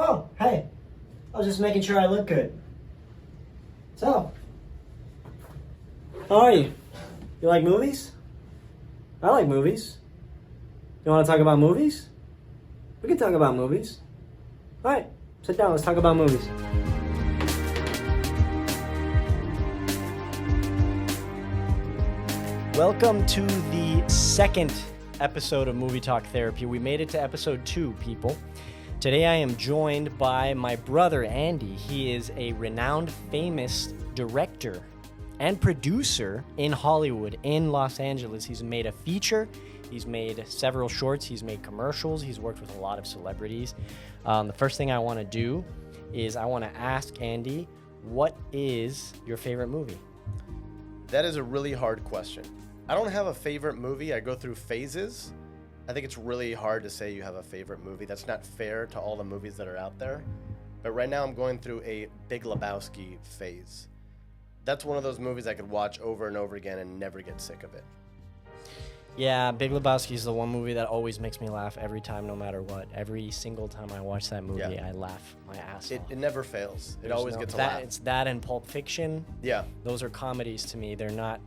Oh, hey. I was just making sure I look good. So, how are you? You like movies? I like movies. You want to talk about movies? We can talk about movies. All right, sit down. Let's talk about movies. Welcome to the second episode of Movie Talk Therapy. We made it to episode 2, people. Today I am joined by my brother, Andy. He is a renowned, famous director and producer in Hollywood, in Los Angeles. He's made a feature. He's made several shorts. He's made commercials. He's worked with a lot of celebrities. The first thing I want to do is I want to ask Andy, what is your favorite movie? That is a really hard question. I don't have a favorite movie. I go through phases. I think it's really hard to say you have a favorite movie. That's not fair to all the movies that are out there. But right now I'm going through a Big Lebowski phase. That's one of those movies I could watch over and over again and never get sick of it. Yeah, Big Lebowski is the one movie that always makes me laugh every time, no matter what. Every single time I watch that movie, I laugh my ass off. It never fails. It always gets a laugh. It's that and Pulp Fiction. Yeah. Those are comedies to me. They're not...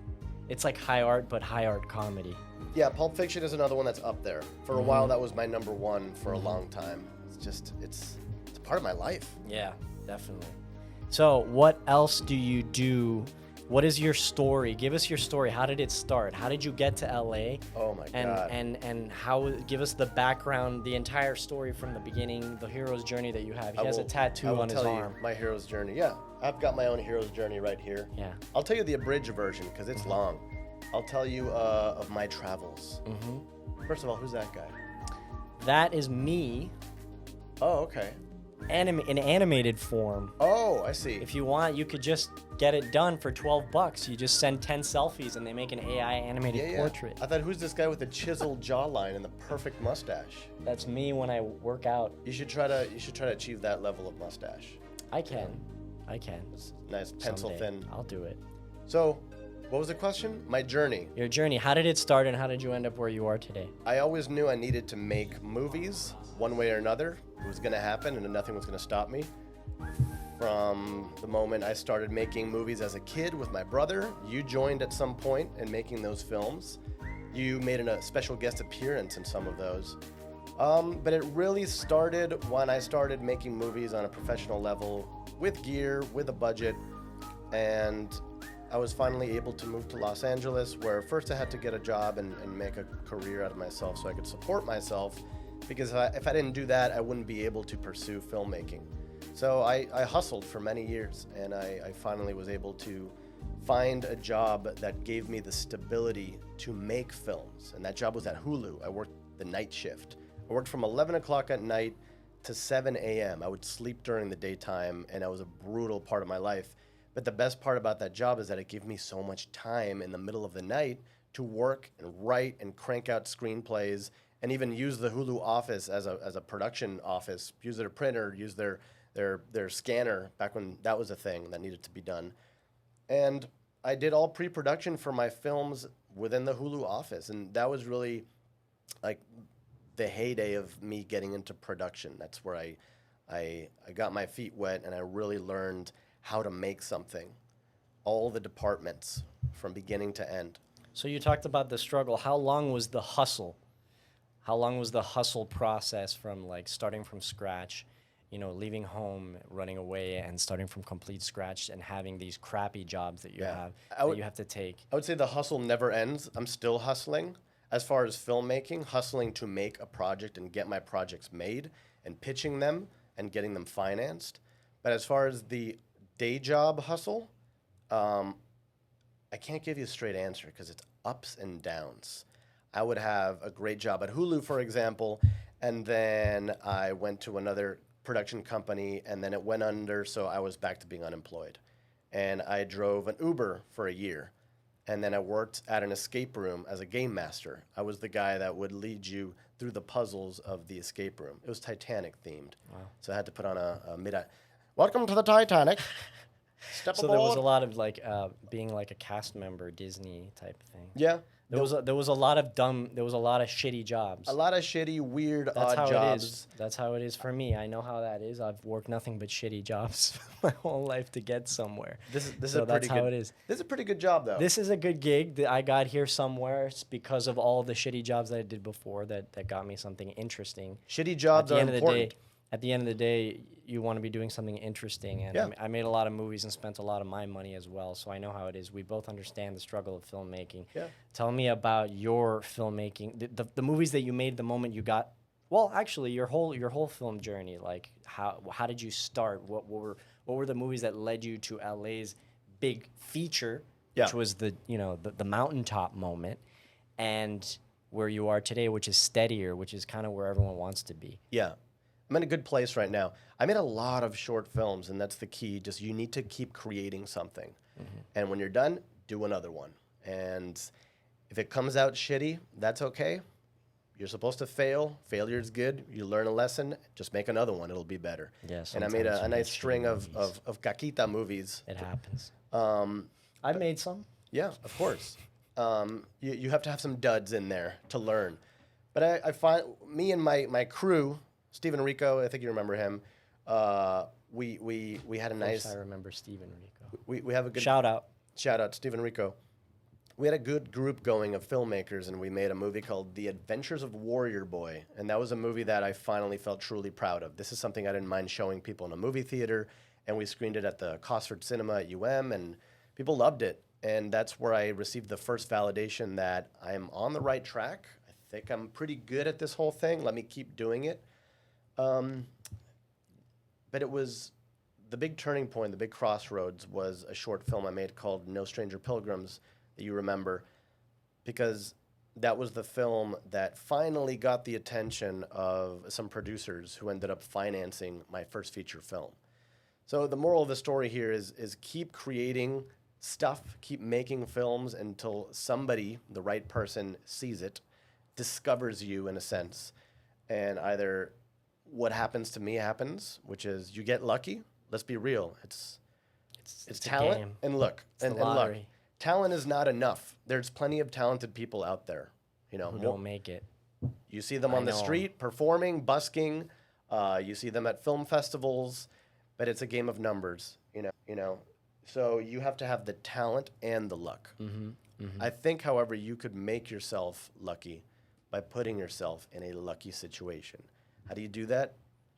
It's like high art, but high art comedy. Yeah, Pulp Fiction is another one that's up there. For a while, that was my number one for a long time. It's a part of my life. Yeah, definitely. So what else do you do? What is your story? Give us your story. How did it start? How did you get to LA? Oh my God. And how, give us the background, the entire story from the beginning, the hero's journey that you have. He has a tattoo on his arm. My hero's journey. Yeah, I've got my own hero's journey right here. Yeah. I'll tell you the abridged version because it's long. I'll tell you of my travels. First of all, who's that guy? That is me. Oh, okay. In animated form. Oh, I see. If you want, you could just get it done for $12. You just send 10 selfies and they make an AI animated portrait. I thought, who's this guy with the chiseled jawline and the perfect mustache? That's me when I work out. You should try to achieve that level of mustache. I can. It's nice pencil Someday. thin. I'll do it. So, what was the question? My journey. Your journey. How did it start and how did you end up where you are today? I always knew I needed to make movies one way or another. It was going to happen and nothing was going to stop me. From the moment I started making movies as a kid with my brother, you joined at some point in making those films. You made a special guest appearance in some of those. But it really started when I started making movies on a professional level with gear, with a budget, and I was finally able to move to Los Angeles, where first I had to get a job and make a career out of myself so I could support myself, because if I didn't do that, I wouldn't be able to pursue filmmaking. So I hustled for many years, and I finally was able to find a job that gave me the stability to make films, and that job was at Hulu. I worked the night shift. I worked from 11 o'clock at night to 7 a.m. I would sleep during the daytime, and that was a brutal part of my life. But the best part about that job is that it gave me so much time in the middle of the night to work and write and crank out screenplays and even use the Hulu office as a production office, use their printer, use their scanner back when that was a thing that needed to be done. And I did all pre-production for my films within the Hulu office, and that was really like the heyday of me getting into production. That's where I got my feet wet and I really learned how to make something, all the departments from beginning to end. So you talked about the struggle. How long was the hustle? How long was the hustle process from like starting from scratch, leaving home, running away, and starting from complete scratch and having these crappy jobs that you have to take? I would say the hustle never ends. I'm still hustling. As far as filmmaking, hustling to make a project and get my projects made and pitching them and getting them financed. But as far as the day job hustle, I can't give you a straight answer because it's ups and downs. I would have a great job at Hulu, for example, and then I went to another production company, and then it went under, so I was back to being unemployed. And I drove an Uber for a year, and then I worked at an escape room as a game master. I was the guy that would lead you through the puzzles of the escape room. It was Titanic themed, so I had to put on a mid-eye. Welcome to the Titanic. Step So aboard. there was a lot of like being like a cast member, Disney type thing. Yeah. There was a lot of shitty jobs. A lot of shitty, weird, That's odd how jobs. it is. That's how it is for me. I know how that is. I've worked nothing but shitty jobs my whole life to get somewhere. This is So a that's pretty how good. it is. This is a pretty good job, though. This is a good gig that I got here somewhere. It's because of all the shitty jobs that I did before that got me something interesting. Shitty jobs are important. At the end of the day, you want to be doing something interesting. And Yeah. I made a lot of movies and spent a lot of my money as well. So I know how it is. We both understand the struggle of filmmaking. Yeah. Tell me about your filmmaking, the movies that you made the moment you got. Well, actually, your whole film journey. Like how did you start? What were the movies that led you to LA's big feature, Yeah. which was the mountaintop moment, and where you are today, which is steadier, which is kind of where everyone wants to be. Yeah. I'm in a good place right now. I made a lot of short films, and that's the key. Just you need to keep creating something. And when you're done, do another one. And if it comes out shitty, that's okay. You're supposed to fail. Failure is good. You learn a lesson. Just make another one. It'll be better. Yeah, and I made sometimes a you nice make string shitty of caquita movies. It happens. Um, I've made some. Yeah, of course. You have to have some duds in there to learn. But I find me and my crew, Stephen Rico, I think you remember him. We had a nice. I remember Steven Rico. We have a good Shout out. shout out, Stephen Rico. We had a good group going of filmmakers, and we made a movie called The Adventures of Warrior Boy, and that was a movie that I finally felt truly proud of. This is something I didn't mind showing people in a movie theater, and we screened it at the Cosford Cinema at UM, and people loved it. And that's where I received the first validation that I'm on the right track. I think I'm pretty good at this whole thing. Let me keep doing it. But it was the big turning point, the big crossroads was a short film I made called No Stranger Pilgrims that you remember, because that was the film that finally got the attention of some producers who ended up financing my first feature film. So the moral of the story here is keep creating stuff, keep making films until somebody, the right person, sees it, discovers you in a sense, and either what happens to me happens, which is you get lucky. Let's be real. It's the talent game. and luck. It's the And look, lottery. talent is not enough. There's plenty of talented people out there. You know, Who don't make it. you see them I on the know 'em. street performing, busking. You see them at film festivals, but it's a game of numbers. You know. So you have to have the talent and the luck. I think, however, you could make yourself lucky by putting yourself in a lucky situation. How do you do that?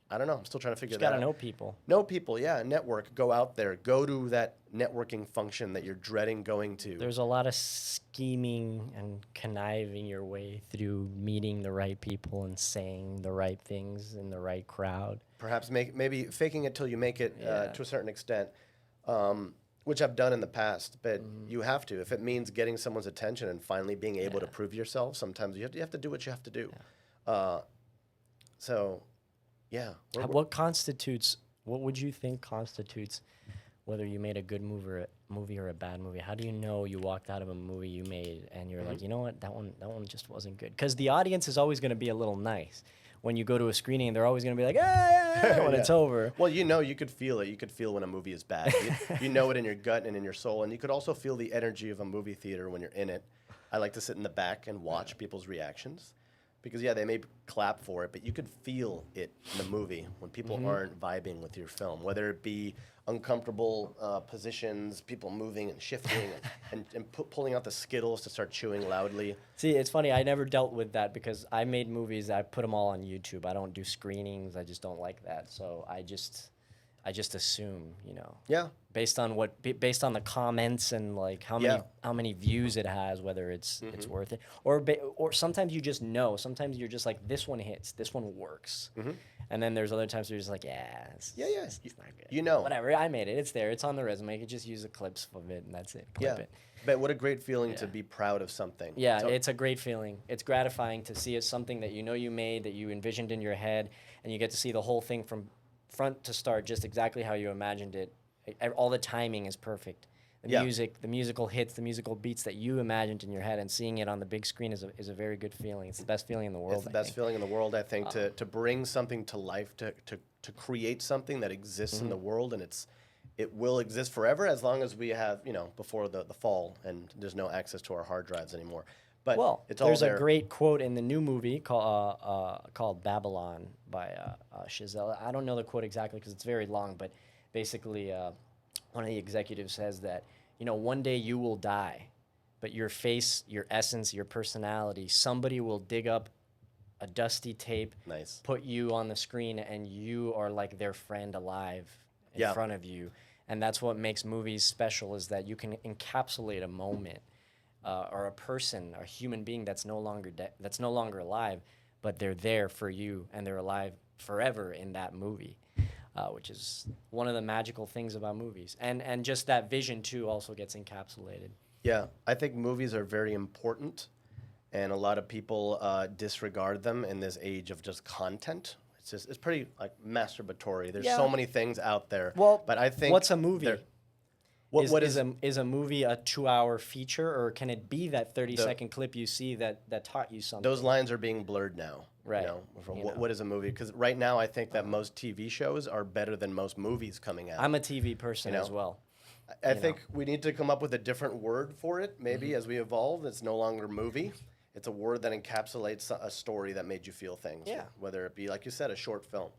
I don't know. I'm still trying to figure Just that gotta out. know people. Know people, yeah. Network. Go out there. Go to that networking function that you're dreading going to. There's a lot of scheming and conniving your way through meeting the right people and saying the right things in the right crowd. Perhaps maybe faking it till you make it Yeah. to a certain extent, which I've done in the past. But you have to. If it means getting someone's attention and finally being able to prove yourself, sometimes you have to do what you have to do. So, yeah. What would you think constitutes whether you made a good movie or a bad movie? How do you know you walked out of a movie you made and you're like, you know what, that one just wasn't good? Because the audience is always going to be a little nice. When you go to a screening, they're always going to be like, when it's over. Well, you could feel it. You could feel when a movie is bad. You know it in your gut and in your soul. And you could also feel the energy of a movie theater when you're in it. I like to sit in the back and watch people's reactions. Because, they may clap for it, but you could feel it in the movie when people aren't vibing with your film, whether it be uncomfortable positions, people moving and shifting and pulling out the Skittles to start chewing loudly. See, it's funny. I never dealt with that because I made movies. I put them all on YouTube. I don't do screenings. I just don't like that. So I just assume, Yeah. based on the comments and like how many views it has, whether it's worth it, or sometimes you just know. Sometimes you're just like, this one hits, this one works, and then there's other times where you're just like, it's not good. Whatever, I made it. It's there. It's on the resume. I could just use the clips of it, and that's it. Clip it. But what a great feeling to be proud of something. Yeah, it's a great feeling. It's gratifying to see it's something that you made, that you envisioned in your head, and you get to see the whole thing from front to start, just exactly how you imagined it. All the timing is perfect. The music, the musical hits, the musical beats that you imagined in your head, and seeing it on the big screen is a very good feeling. It's the best feeling in the world. It's the best feeling in the world, I think, to bring something to life, to create something that exists in the world, and it will exist forever as long as we have, before the fall, and there's no access to our hard drives anymore. But Well, it's all there's there. a great quote in the new movie called Babylon by Chazelle. I don't know the quote exactly because it's very long, but basically one of the executives says that, one day you will die, but your face, your essence, your personality, somebody will dig up a dusty tape, Nice. put you on the screen, and you are like their friend alive in Yeah. front of you. And that's what makes movies special, is that you can encapsulate a moment or a person, a human being that's no longer alive, but they're there for you and they're alive forever in that movie, which is one of the magical things about movies. And just that vision too also gets encapsulated. Yeah, I think movies are very important, and a lot of people disregard them in this age of just content. It's pretty like masturbatory. There's so Yeah. many things out there. Well, but I think what's a movie? What Is a movie a 2-hour feature, or can it be that 30 The- second clip you see that taught you something? those lines are being blurred now. Right. From You what, know. what is a movie? Because right now I think that most TV shows are better than most movies coming out. I'm a TV person You know? as well. I think we need to come up with a different word for it. Maybe Mm-hmm. as we evolve, it's no longer movie. It's a word that encapsulates a story that made you feel things. Yeah. Whether it be, like you said, a short film.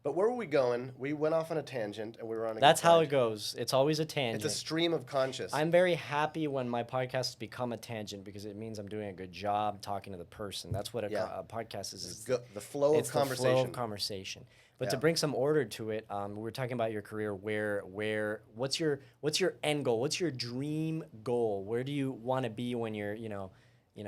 But where were we going? We went off on a tangent, and we were on a. That's good how ride. it goes. It's always a tangent. It's a stream of conscious. I'm very happy when my podcasts become a tangent because it means I'm doing a good job talking to the person. That's what a podcast is. The flow It's of the conversation. flow of conversation. But to Yeah. bring some order to it, we were talking about your career. What's your end goal? What's your dream goal? Where do you want to be when you're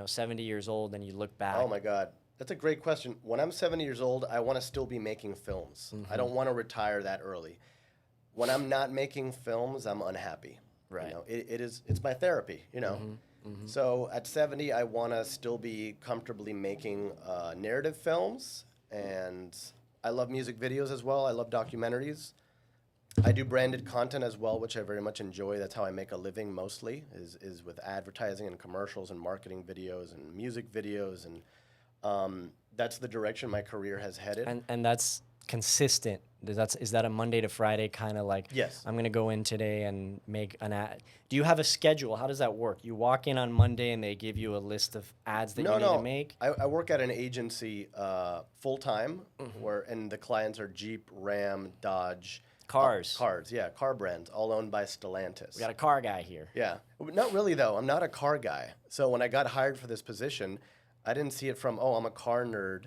70 years old and you look back? Oh my God, that's a great question. When I'm 70 years old, I want to still be making films. I don't want to retire that early. When I'm not making films, I'm unhappy. Right. It's my therapy. So at 70, I want to still be comfortably making narrative films, and I love music videos as well. I love documentaries. I do branded content as well, which I very much enjoy. That's how I make a living mostly, is with advertising and commercials and marketing videos and music videos, and that's the direction my career has headed. And that's consistent. Is that a Monday to Friday kind of like? Yes. I'm gonna go in today and make an ad. Do you have a schedule? How does that work? You walk in on Monday and they give you a list of ads that you need to make. I work at an agency full time, and the clients are Jeep, Ram, Dodge. Cars. Car brands, all owned by Stellantis. We got a car guy here. Yeah, not really though. I'm not a car guy. So when I got hired for this position, I didn't see it from I'm a car nerd.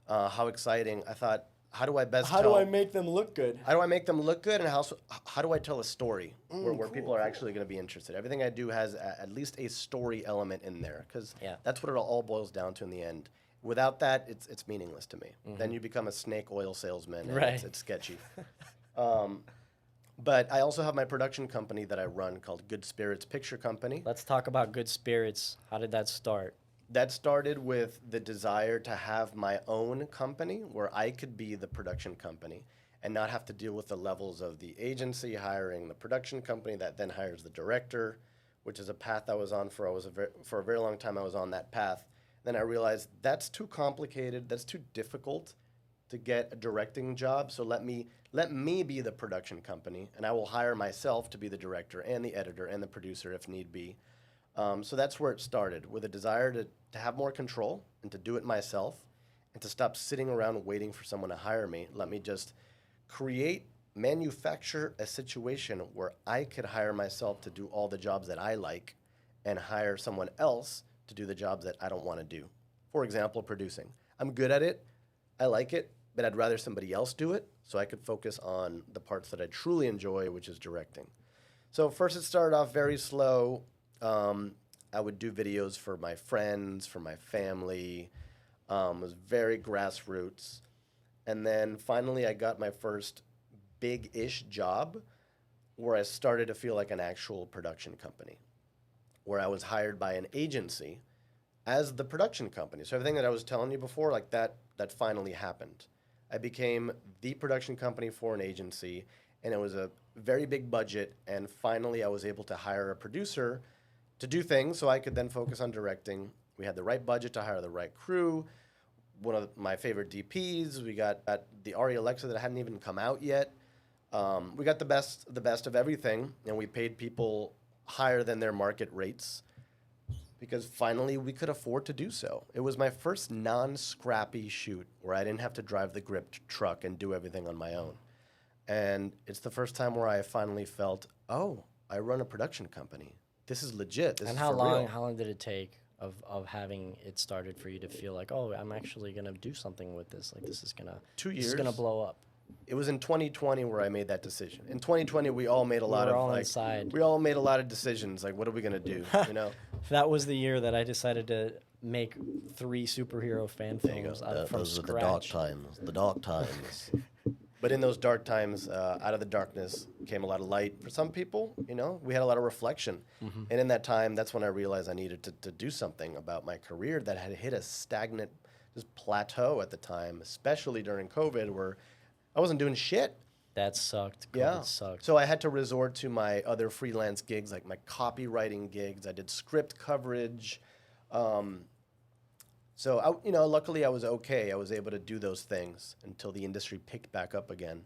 How exciting! I thought, how do I make them look good? How do I make them look good, and how do I tell a story where people are actually going to be interested? Everything I do has at least a story element in there, because that's what it all boils down to in the end. Without that, it's meaningless to me. Then you become a snake oil salesman, and Right. it's sketchy. But I also have my production company that I run called Good Spirits Picture Company. Let's talk about Good Spirits. How did that start? That started with the desire to have my own company where I could be the production company and not have to deal with the levels of the agency hiring the production company that then hires the director, which is a path I was on for a very long time. I was on that path. Then I realized that's too complicated. That's too difficult to get a directing job. So let me be the production company, and I will hire myself to be the director and the editor and the producer if need be. So that's where it started, with a desire to have more control and to do it myself and to stop sitting around waiting for someone to hire me. Let me just manufacture a situation where I could hire myself to do all the jobs that I like and hire someone else to do the jobs that I don't want to do. For example, producing. I'm good at it. I like it, but I'd rather somebody else do it so I could focus on the parts that I truly enjoy, which is directing. So first it started off very slow. I would do videos for my friends, for my family. It was very grassroots. And then finally I got my first big-ish job where I started to feel like an actual production company, where I was hired by an agency as the production company. So everything that I was telling you before, like that finally happened. I became the production company for an agency, and it was a very big budget, and finally I was able to hire a producer to do things so I could then focus on directing. We had the right budget to hire the right crew. One of my favorite DPs, we got the Ari Alexa that hadn't even come out yet. We got the best of everything, and we paid people higher than their market rates. because finally we could afford to do so. It was my first non-scrappy shoot where I didn't have to drive the gripped truck and do everything on my own. And it's the first time where I finally felt, oh, I run a production company. This is legit. This And is how for long? real. How long did it take of having it started for you to feel like, oh, I'm actually gonna do something with this? Like this is gonna 2 This is gonna years. blow up. It was in 2020 where I made that decision. In 2020, we all made a lot were of all like, inside. we all made a lot of decisions. Like, what are we gonna do? You know? That was the year that I decided to make 3 superhero fan films from Those were scratch. the dark times. The dark times. But in those dark times, out of the darkness came a lot of light. For some people, you know, we had a lot of reflection. And in that time, that's when I realized I needed to do something about my career that had hit a stagnant just plateau at the time, especially during COVID, where I wasn't doing shit. That sucked. COVID Yeah. sucked. So I had to resort to my other freelance gigs, like my copywriting gigs. I did script coverage. So, you know, luckily I was okay. I was able to do those things until the industry picked back up again.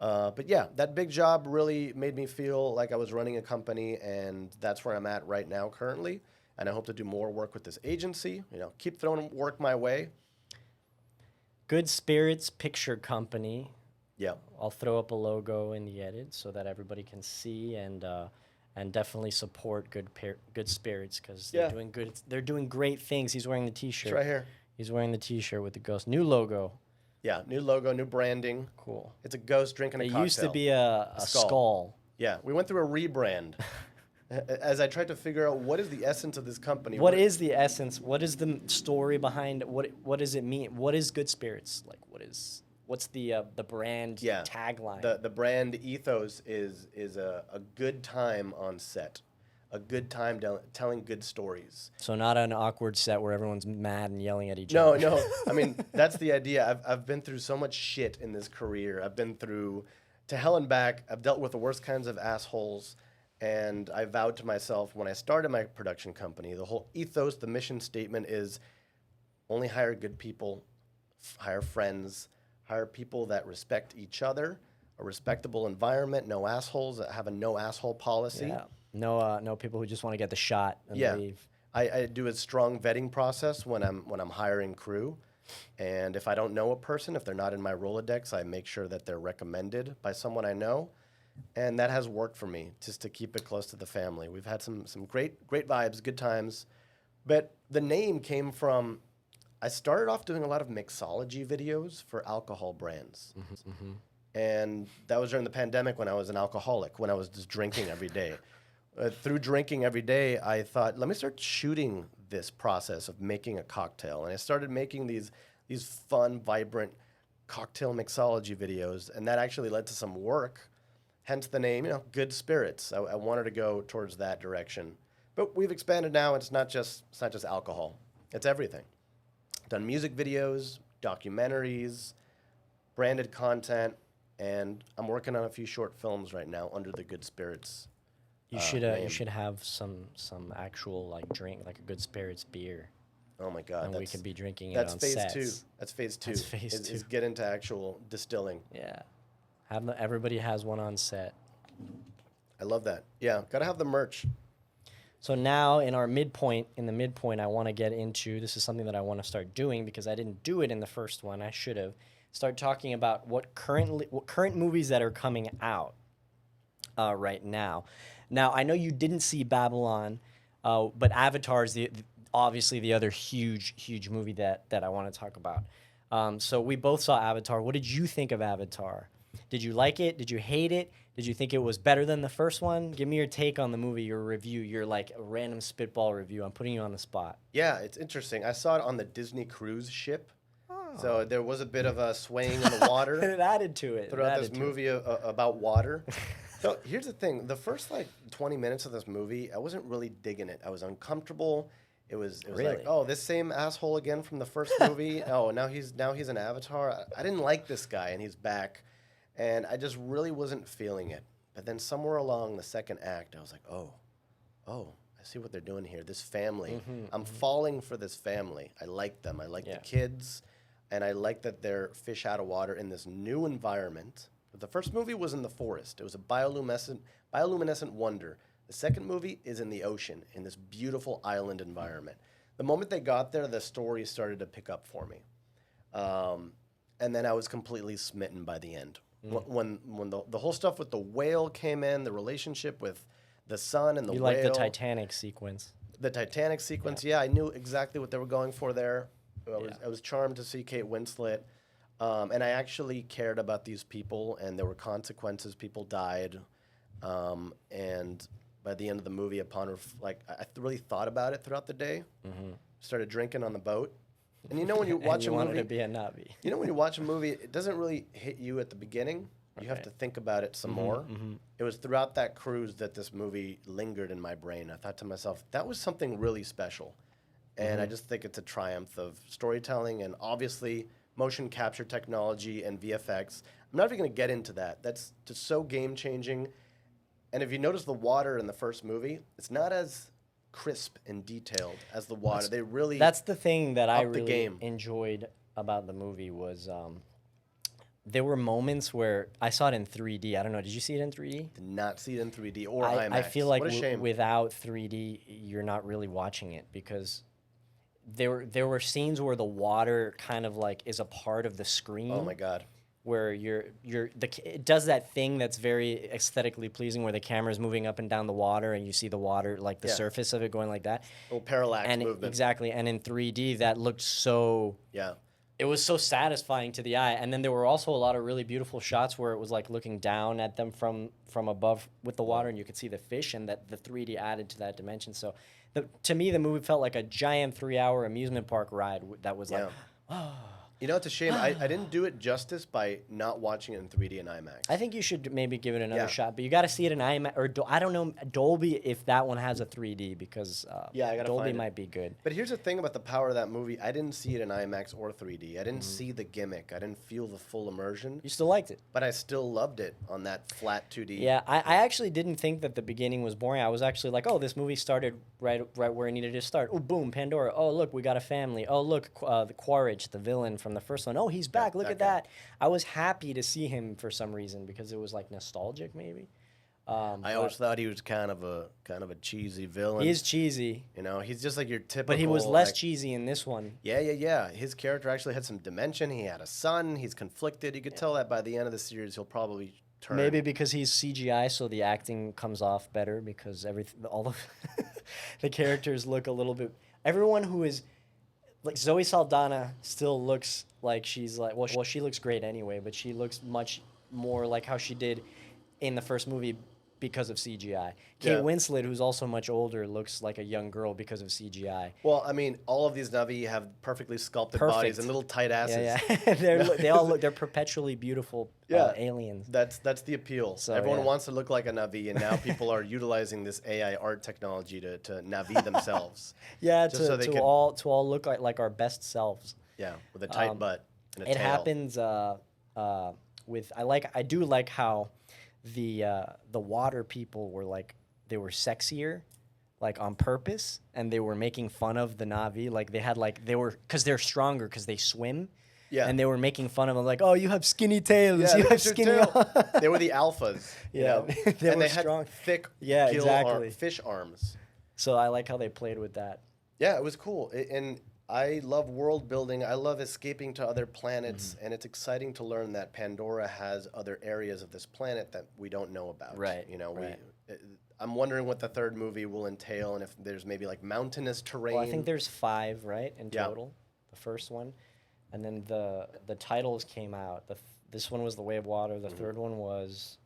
But yeah, that big job really made me feel like I was running a company, and that's where I'm at right now currently. And I hope to do more work with this agency, you know, keep throwing work my way. Good Spirits Picture Company. Yeah. I'll throw up a logo in the edit so that everybody can see and definitely support Good Spirits because they're Yeah. doing good. They're doing great things. He's wearing the T-shirt. It's right here. He's wearing the T-shirt with the ghost. New logo. Yeah, new logo, new branding. Cool. It's a ghost drinking a It cocktail. used to be a skull. Yeah, we went through a rebrand. As I tried to figure out what is the essence of this company. What is the essence? What is the story behind what does it mean? What is Good Spirits? Like what's the brand tagline? The brand ethos is a good time on set, a good time telling good stories. So not an awkward set where everyone's mad and yelling at each No, other. no. I mean, that's the idea. I've been through so much shit in this career. I've been through to hell and back. I've dealt with the worst kinds of assholes. And I vowed to myself when I started my production company, the whole ethos, the mission statement is only hire good people, hire friends, hire people that respect each other, a respectable environment, no assholes, that have a no asshole policy. Yeah. No people who just want to get the shot and leave. I do a strong vetting process when I'm hiring crew. And if I don't know a person, if they're not in my Rolodex, I make sure that they're recommended by someone I know. And that has worked for me, just to keep it close to the family. We've had some great vibes, good times. But the name came from, I started off doing a lot of mixology videos for alcohol brands. And that was during the pandemic when I was an alcoholic, when I was just drinking every day. Through drinking every day, I thought, let me start shooting this process of making a cocktail. And I started making these fun, vibrant cocktail mixology videos. And that actually led to some work. Hence the name, you know, Good Spirits. I wanted to go towards that direction. But we've expanded now. It's not just alcohol. It's everything. Done music videos, documentaries, branded content, and I'm working on a few short films right now under the Good Spirits. You should have some actual like drink, like a Good Spirits beer. Oh my God. And we could be drinking it that's on phase sets. 2. That's phase 2. That's phase is 2. get into actual distilling. Yeah. Everybody has one on set. I love that. Yeah, gotta have the merch. So now in the midpoint, I want to get into, this is something that I want to start doing because I didn't do it in the first one. I should have. Start talking about what current movies that are coming out right now. Now, I know you didn't see Babylon, but Avatar is obviously the other huge movie that I want to talk about. So we both saw Avatar. What did you think of Avatar? Did you like it? Did you hate it? Did you think it was better than the first one? Give me your take on the movie, your review, your like a random spitball review. I'm putting you on the spot. Yeah, it's interesting. I saw it on the Disney cruise ship. So there was a bit of a swaying in the water. It added to it. Throughout this movie about water. So here's the thing. The first like 20 minutes of this movie, I wasn't really digging it. I was uncomfortable. It was Really? like, oh, this same asshole again from the first movie. Oh, now he's an Avatar. I didn't like this guy, and he's back. And I just really wasn't feeling it. But then somewhere along the second act, I was like, oh, I see what they're doing here. This family. I'm falling for this family. I like them. I like the kids. And I like that they're fish out of water in this new environment. But the first movie was in the forest. It was a bioluminescent wonder. The second movie is in the ocean, in this beautiful island environment. The moment they got there, the story started to pick up for me. And then I was completely smitten by the end. When the whole stuff with the whale came in, the relationship with the sun and the You whale. like the Titanic sequence. The Titanic sequence, yeah, I knew exactly what they were going for there. I was charmed to see Kate Winslet. And I actually cared about these people, and there were consequences. People died. And by the end of the movie, I really thought about it throughout the day. Started drinking on the boat. And you know when you watch a movie, wanted to be a Navi. you know when you watch a movie, it doesn't really hit you at the beginning. You have to think about it some more. It was throughout that cruise that this movie lingered in my brain. I thought to myself, that was something really special. And I just think it's a triumph of storytelling and obviously motion capture technology and VFX. I'm not even going to get into that. That's just so game-changing. And if you notice the water in the first movie, it's not as crisp and detailed as the water. That's the thing that I upped the really game. enjoyed about the movie was there were moments where I saw it in 3D. I don't know. Did you see it in 3D? Did not see it in 3D or IMAX. I feel like what a shame. without 3D, you're not really watching it because there were scenes where the water kind of like is a part of the screen. Oh my God. Where it does that thing that's very aesthetically pleasing, where the camera is moving up and down the water, and you see the water, like the surface of it going like that. Little parallax movement. Exactly, and in 3D, that looked so. Yeah. It was so satisfying to the eye, and then there were also a lot of really beautiful shots where it was like looking down at them from above with the water, and you could see the fish, and that the 3D added to that dimension. So, to me, the movie felt like a giant 3-hour amusement park ride that was like. You know, it's a shame. I didn't do it justice by not watching it in 3D and IMAX. I think you should maybe give it another shot, but you got to see it in IMAX or I don't know Dolby if that one has a 3D because I gotta Dolby find it. might be good. But here's the thing about the power of that movie. I didn't see it in IMAX or 3D. I didn't see the gimmick. I didn't feel the full immersion. You still liked it. But I still loved it on that flat 2D. Yeah, I actually didn't think that the beginning was boring. I was actually like, oh, this movie started right where it needed to start. Oh, boom, Pandora. Oh, look, we got a family. Oh, look, the Quaritch, the villain from the first one. Oh, he's back. Look at that. I was happy to see him for some reason because it was like nostalgic, maybe. I always thought he was kind of a cheesy villain. He is cheesy. You know, he's just like your typical. But he was less cheesy in this one. Yeah. His character actually had some dimension. He had a son. He's conflicted. You could tell that by the end of the series, he'll probably turn. Maybe because he's CGI, so the acting comes off better because all of the characters look a little bit. Everyone who is. Like Zoe Saldana still looks like she's like well she looks great anyway, but she looks much more like how she did in the first movie because of CGI. Kate Winslet, who's also much older, looks like a young girl because of CGI. Well, I mean, all of these Navi have perfectly sculpted bodies and little tight asses. Yeah. They're perpetually beautiful aliens. That's the appeal. So everyone wants to look like a Navi, and now people are utilizing this AI art technology to Navi themselves. To all look like our best selves. Yeah, with a tight butt and a it tail. happens with I do like how the water people were like they were sexier like on purpose, and they were making fun of the Navi. Like they were because they're stronger because they swim. Yeah. And they were making fun of them like, oh, you have skinny tails. Yeah, you have skinny They were the alphas. Yeah. They had thick fish arms. So I like how they played with that. Yeah, it was cool. And I love world building. I love escaping to other planets, and it's exciting to learn that Pandora has other areas of this planet that we don't know about. Right. You know, I'm wondering what the third movie will entail, and if there's maybe like mountainous terrain. Well, I think there's 5, right, in total. The first one, and then the titles came out. This one was The Way of Water. The third one was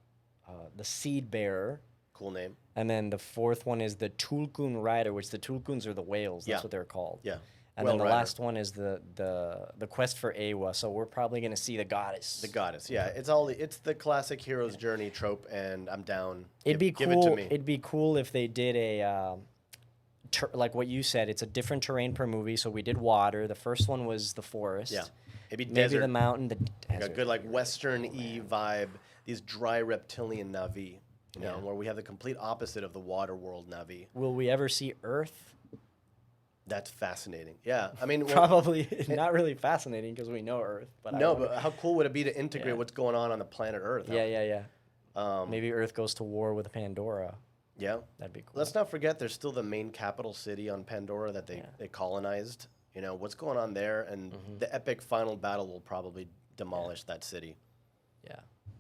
The Seed Bearer. Cool name. And then the fourth one is the Tulkun Rider, which the Tulkuns are the whales. That's what they're called. Yeah. And then the last one is the quest for Awa. So we're probably going to see the goddess. The goddess, yeah. It's the classic hero's journey trope, and I'm down. It'd be cool. Give it to me. It'd be cool if they did like what you said. It's a different terrain per movie. So we did water. The first one was the forest. Yeah. Maybe the mountain. The desert. Like a good like Western-y vibe. These dry reptilian Navi. You know, where we have the complete opposite of the water world Navi. Will we ever see Earth? That's fascinating. Yeah, I mean, probably not really fascinating because we know Earth. But but how cool would it be to integrate what's going on the planet Earth? Yeah. Maybe Earth goes to war with Pandora. Yeah. That'd be cool. Let's not forget there's still the main capital city on Pandora that they colonized. You know, what's going on there, and the epic final battle will probably demolish that city. Yeah.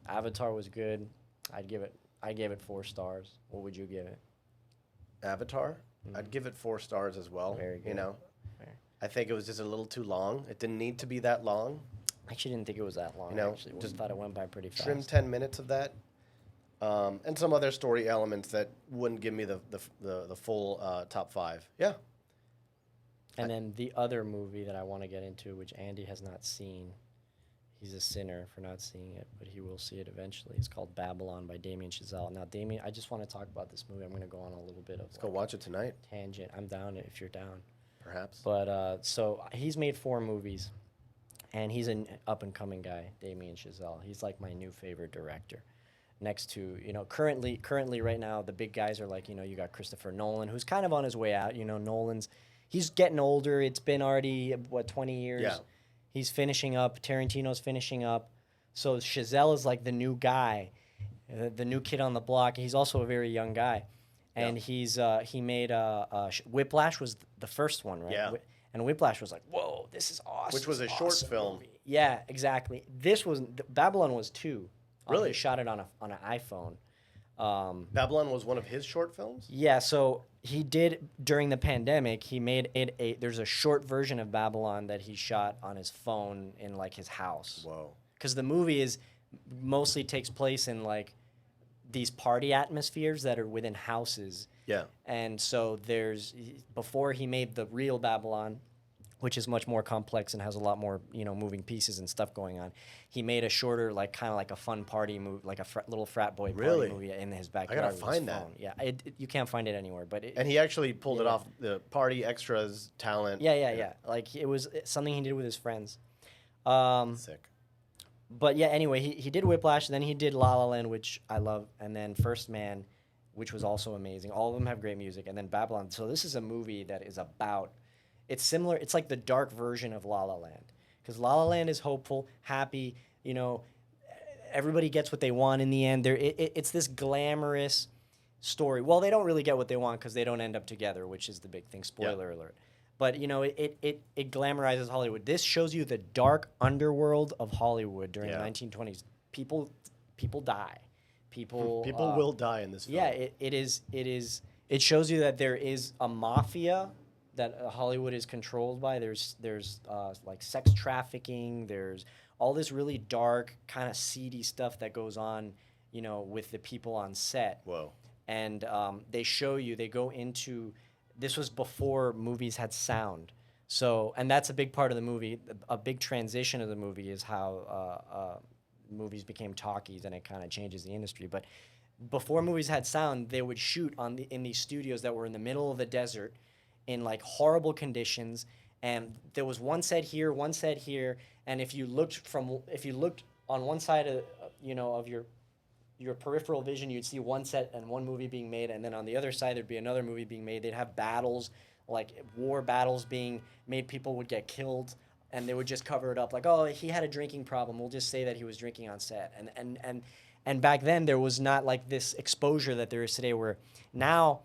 Avatar was good. I gave it 4 stars. What would you give it? Avatar? I'd give it 4 stars as well. Very good. You know, Fair. I think it was just a little too long. It didn't need to be that long. I actually didn't think it was that long. You know, actually, just thought it went by pretty fast. Trim 10 minutes of that, and some other story elements that wouldn't give me the full top 5. Yeah. And then the other movie that I want to get into, which Andy has not seen, he's a sinner for not seeing it, but he will see it eventually. It's called Babylon by Damien Chazelle. Now, Damien, I just want to talk about this movie. I'm going to go on a little bit of Let's go watch it tonight, tangent. I'm down if you're down. perhaps. But so he's made 4 movies, and he's an up-and-coming guy, Damien Chazelle. He's like my new favorite director. Next to, you know, currently right now, the big guys are like, you know, you got Christopher Nolan, who's kind of on his way out. You know, he's getting older. It's been already, 20 years? Yeah. He's finishing up. Tarantino's finishing up. So Chazelle is like the new guy, the new kid on the block. He's also a very young guy. And he made Whiplash was the first one, right? Yeah. And Whiplash was like, whoa, this is awesome. Which was a short film. Movie. Yeah, exactly. Babylon was 2. Really? He shot it on an iPhone. Babylon was one of his short films? Yeah, so he did, during the pandemic, he made there's a short version of Babylon that he shot on his phone in, like, his house. Whoa. Because the movie mostly takes place in, like, these party atmospheres that are within houses. Yeah. And so before he made the real Babylon, which is much more complex and has a lot more, you know, moving pieces and stuff going on, he made a shorter, like, kind of like a fun party movie, like a little frat boy party movie in his backyard. I gotta with his find that. phone. Yeah, you can't find it anywhere. But And he actually pulled it off, the party extras talent. Yeah. Like, it was something he did with his friends. Sick. But yeah, anyway, he did Whiplash, then he did La La Land, which I love, and then First Man, which was also amazing. All of them have great music, and then Babylon. So this is a movie that is about, it's similar, it's like the dark version of La La Land. Because La La Land is hopeful, happy, you know, everybody gets what they want in the end. It's this glamorous story. Well, they don't really get what they want because they don't end up together, which is the big thing. Spoiler alert. But, you know, it glamorizes Hollywood. This shows you the dark underworld of Hollywood during the 1920s. People die. People will die in this film. Yeah, it shows you that there is a mafia that Hollywood is controlled by. There's like sex trafficking. There's all this really dark, kind of seedy stuff that goes on, you know, with the people on set. Whoa. And they go into, this was before movies had sound. So, and that's a big part of the movie. A big transition of the movie is how movies became talkies, and it kind of changes the industry. But before movies had sound, they would shoot in these studios that were in the middle of the desert in, like, horrible conditions. And there was one set here, and if you looked on one side of, you know, of your peripheral vision, you'd see one set and one movie being made, and then on the other side there'd be another movie being made. They'd have battles, like war battles being made. People would get killed, and they would just cover it up, like, oh, he had a drinking problem, we'll just say that he was drinking on set. And back then there was not, like, this exposure that there is today, where now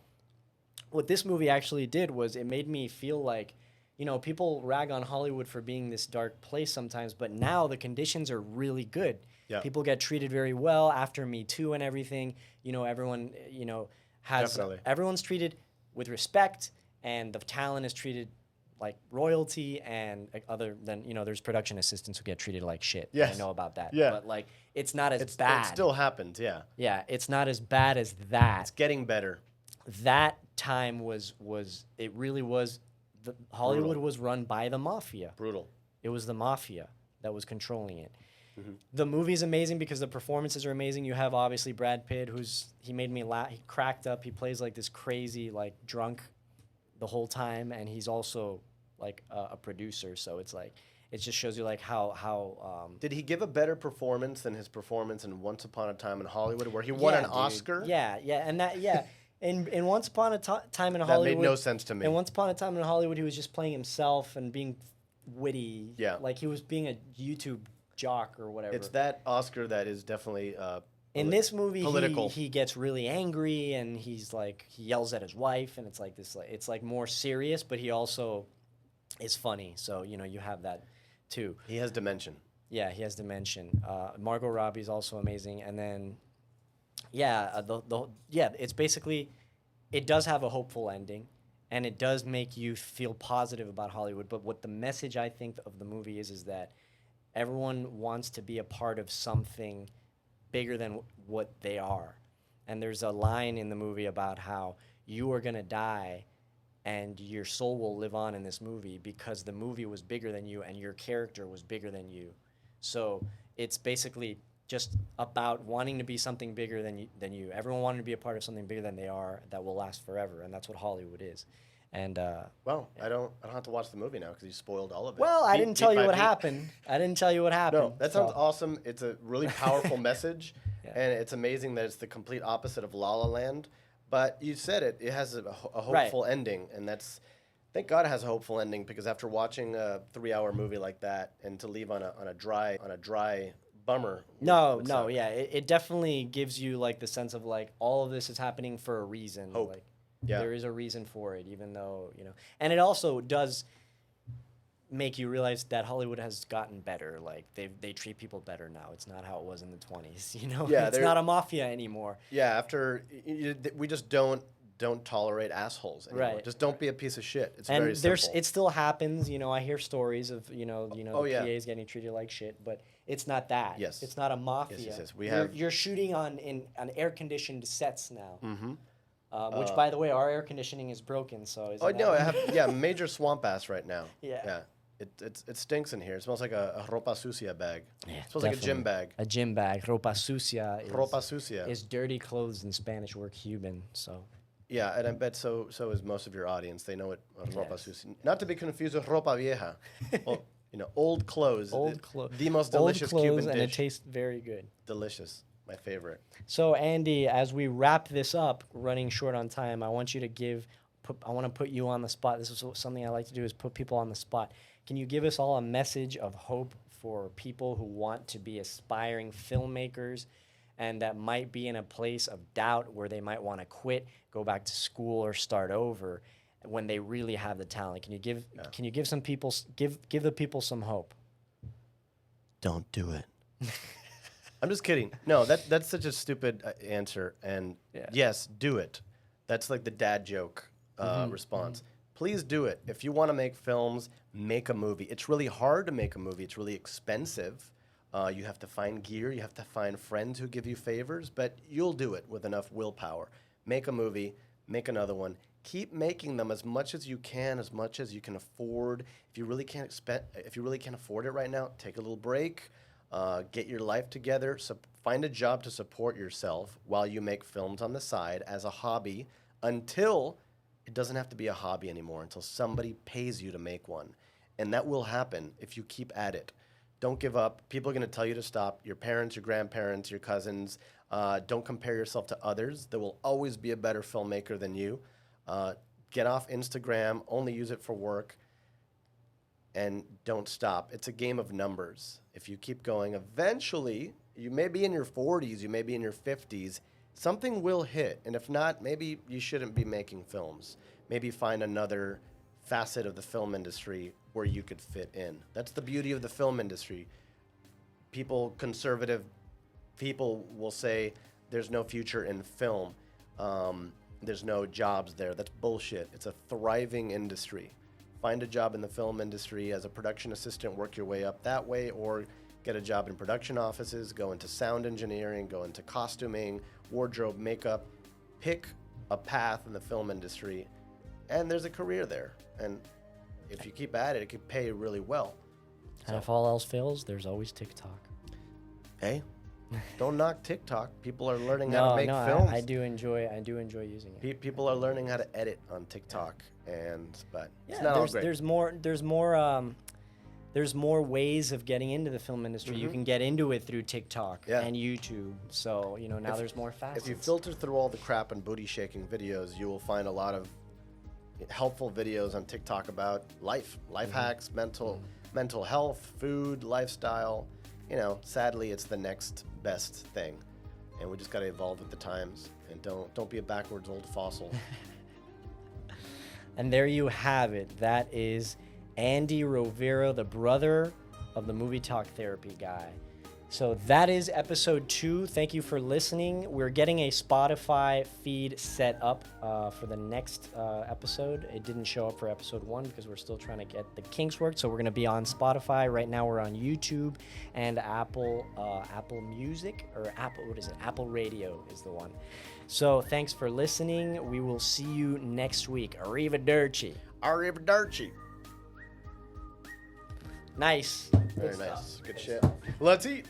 what this movie actually did was it made me feel like, you know, people rag on Hollywood for being this dark place sometimes, but now the conditions are really good. Yeah. People get treated very well after Me Too and everything. You know, everyone, you know, everyone's treated with respect, and the talent is treated like royalty, and other than, you know, there's production assistants who get treated like shit. Yes. I know about that. Yeah. But, like, it's not as bad. It still happens, yeah. Yeah, it's not as bad as that. It's getting better. That time was it really was, Hollywood was run by the mafia. Brutal. It was the mafia that was controlling it. Mm-hmm. The movie's amazing because the performances are amazing. You have, obviously, Brad Pitt, he made me laugh. He cracked up. He plays like this crazy, like, drunk the whole time, and he's also, like, a producer. So it's like, it just shows you, like, how Did he give a better performance than his performance in Once Upon a Time in Hollywood, where he won an Oscar? Yeah, and that, yeah. In Once Upon a Time in Hollywood... That made no sense to me. In Once Upon a Time in Hollywood, he was just playing himself and being witty. Yeah. Like, he was being a YouTube jock or whatever. It's that Oscar that is definitely In this movie, political. he gets really angry and he's like he yells at his wife and it's like this like it's like more serious, but he also is funny. So you know you have that too. He has dimension. Yeah, he has dimension. Margot Robbie's also amazing, and then yeah, it's basically it does have a hopeful ending, and it does make you feel positive about Hollywood. But what the message I think of the movie is that everyone wants to be a part of something bigger than what they are. And there's a line in the movie about how you are going to die and your soul will live on in this movie because the movie was bigger than you and your character was bigger than you. So it's basically just about wanting to be something bigger than you. Everyone wanting to be a part of something bigger than they are that will last forever, and that's what Hollywood is. And Well, I don't have to watch the movie now because you spoiled all of it. well, I Beat- didn't tell beat you by what beat. happened. I didn't tell you what happened. No, that sounds so- awesome. It's a really powerful message, Yeah. and it's amazing that it's the complete opposite of La La Land. But you said it; it has a Right. hopeful ending, and that's thank God it has a hopeful ending because after watching a 3-hour movie like that, and to leave on a dry bummer. would No, suck. yeah, it definitely gives you like the sense of like all of this is happening for a reason. Hope. Like Yeah. there is a reason for it, even though and it also does make you realize that Hollywood has gotten better. Like they treat people better now. It's not how it was in the 20s. Yeah, it's they're- not a mafia anymore. Yeah, after we just don't tolerate assholes anymore. Right. Just don't be a piece of shit. It's And very simple. it still happens. I hear stories of Oh, the yeah. PAs getting treated like shit, but it's not that. Yes. It's not a mafia. yes. We You're- have- you're shooting on air conditioned sets now. Mm-hmm. Which, by the way, our air conditioning is broken. So Oh no, I have major swamp ass right now. Yeah. Yeah. It stinks in here. It smells like a ropa sucia bag. Yeah, It smells like a gym bag. A gym bag. Ropa sucia Ropa sucia. is dirty clothes in Spanish or Cuban. So Yeah, and I bet so is most of your audience. They know what ropa Yes. sucia. Not to be confused with ropa vieja. Well, old clothes. old clothes. The most Old delicious clothes, Cuban and it dish. tastes very good. Delicious. My favorite. So Andy, as we wrap this up, running short on time, I want you to I want to put you on the spot. This is something I like to do is put people on the spot. Can you give us all a message of hope for people who want to be aspiring filmmakers and that might be in a place of doubt where they might want to quit, go back to school or start over when they really have the talent? Can you give some people give the people some hope? Don't do it. I'm just kidding. No, that's such a stupid answer. And Yeah. yes, do it. That's like the dad joke response. Please do it. If you want to make films, make a movie. It's really hard to make a movie. It's really expensive. You have to find gear. You have to find friends who give you favors. But you'll do it with enough willpower. Make a movie. Make another one. Keep making them as much as you can, as much as you can afford. If you really can't afford it right now, take a little break. Get your life together. Find a job to support yourself while you make films on the side as a hobby until it doesn't have to be a hobby anymore, until somebody pays you to make one. And that will happen if you keep at it. Don't give up. People are going to tell you to stop. Your parents, your grandparents, your cousins. Don't compare yourself to others. There will always be a better filmmaker than you. Get off Instagram. Only use it for work. And don't stop. It's a game of numbers. If you keep going, eventually, you may be in your 40s, you may be in your 50s, something will hit. And if not, maybe you shouldn't be making films. Maybe find another facet of the film industry where you could fit in. That's the beauty of the film industry. Conservative people will say there's no future in film. There's no jobs there. That's bullshit. It's a thriving industry. Find a job in the film industry as a production assistant, work your way up that way, or get a job in production offices, go into sound engineering, go into costuming, wardrobe, makeup. Pick a path in the film industry, and there's a career there. And if you keep at it, it could pay really well. And if all else fails, there's always TikTok. Hey, don't knock TikTok. People are learning how to make films. I do enjoy using it. People are learning how to edit on TikTok, but it's Yeah, not all great. there's more ways of getting into the film industry. You can get into it through TikTok Yeah. and YouTube. So now there's more facets. If you filter through all the crap and booty shaking videos, you will find a lot of helpful videos on TikTok about life hacks, mental health, food, lifestyle. Sadly, it's the next best thing. and we just got to evolve with the times, and don't be a backwards old fossil. And there you have it. That is Andy Rovero, the brother of the Movie Talk Therapy guy. So that is episode 2. Thank you for listening. We're getting a Spotify feed set up for the next episode. It didn't show up for episode 1 because we're still trying to get the kinks worked. So we're going to be on Spotify. Right now we're on YouTube and Apple Music, or Apple Radio is the one. So thanks for listening. We will see you next week. Arrivederci. Arrivederci. Nice. Very nice. Good shit. Let's eat.